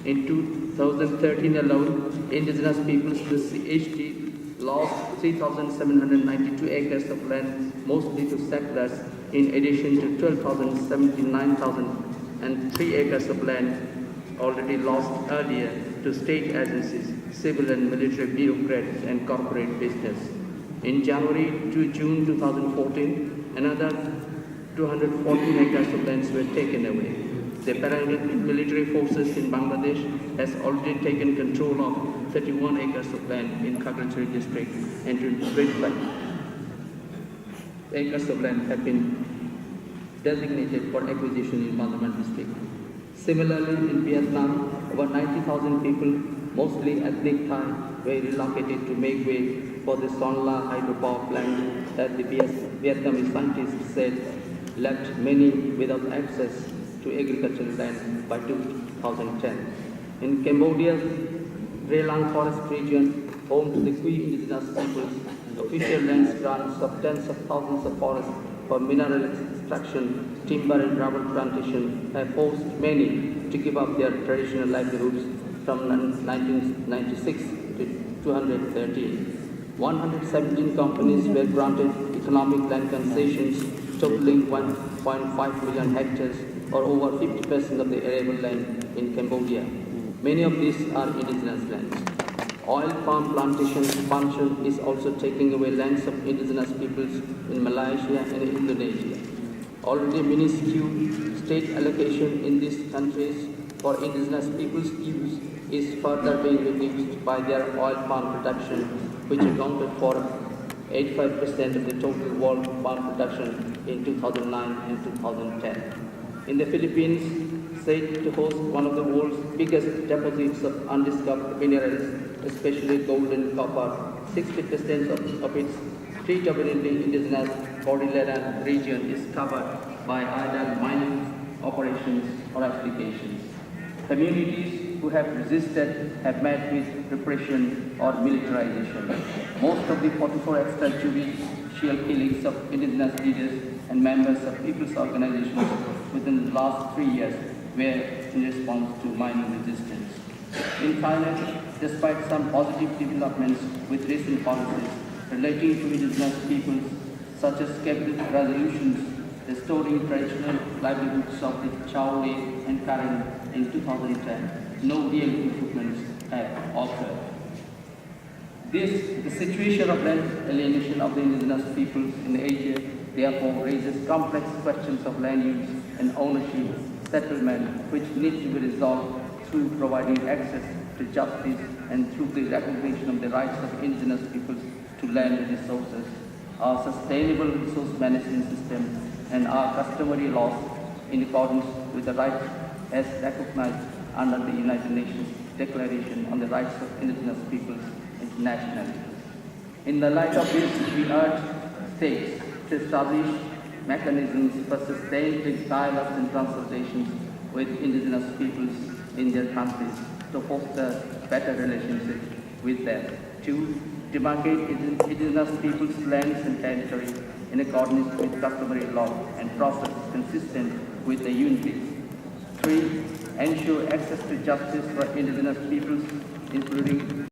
In 2013 alone, indigenous peoples in the CHT lost 3,792 acres of land, mostly to settlers, in addition to 12,079,003 acres of land already lost earlier to state agencies, civil and military bureaucrats, and corporate business. In January to June 2014, another 214 acres of lands were taken away. The paramilitary forces in Bangladesh has already taken control of 31 acres of land in Khagrachari district, and 25 acres of land have been designated for acquisition in Bandhaman district. Similarly, in Vietnam, over 90,000 people, mostly ethnic Thai, were relocated to make way for the Son La hydropower plant that the Vietnamese scientists said left many without access to agricultural land by 2010. In Cambodia, Relang Forest region, home to the Kui indigenous peoples, official lands grants of tens of thousands of forests for mineral extraction, timber and rubber plantation have forced many to give up their traditional livelihoods from 1996 to 2013. 117 companies were granted economic land concessions totaling 1.5 million hectares, or over 50% of the arable land in Cambodia. Many of these are indigenous lands. Oil palm plantation expansion is also taking away lands of indigenous peoples in Malaysia and Indonesia. Already minuscule state allocation in these countries for indigenous peoples' use is further being reduced by their oil palm production, which accounted for 85% of the total world palm production in 2009 and 2010. In the Philippines, said to host one of the world's biggest deposits of undiscovered minerals, especially gold and copper, 60% of its predominantly indigenous Cordillera region is covered by either mining operations or applications. Communities who have resisted have met with repression or militarization. Most of the 44 extrajudicial killings of indigenous leaders and members of people's organizations within the last 3 years were in response to mining resistance. In Thailand, despite some positive developments with recent policies relating to indigenous peoples, such as cabinet resolutions restoring traditional livelihoods of the Chao-Le and Karen in 2010, no real improvements have occurred. The situation of land alienation of the indigenous peoples in Asia therefore raises complex questions of land use and ownership settlement, which need to be resolved through providing access to justice and through the recognition of the rights of indigenous peoples to land resources, our sustainable resource management system, and our customary laws in accordance with the rights as recognized under the United Nations Declaration on the Rights of Indigenous Peoples internationally. In the light of this, we urge states to establish mechanisms for sustained dialogues and consultations with indigenous peoples in their countries to foster better relationships with them. 2. Demarcate indigenous peoples' lands and territory in accordance with customary law and process consistent with the unity. 3. Ensure access to justice for indigenous peoples, including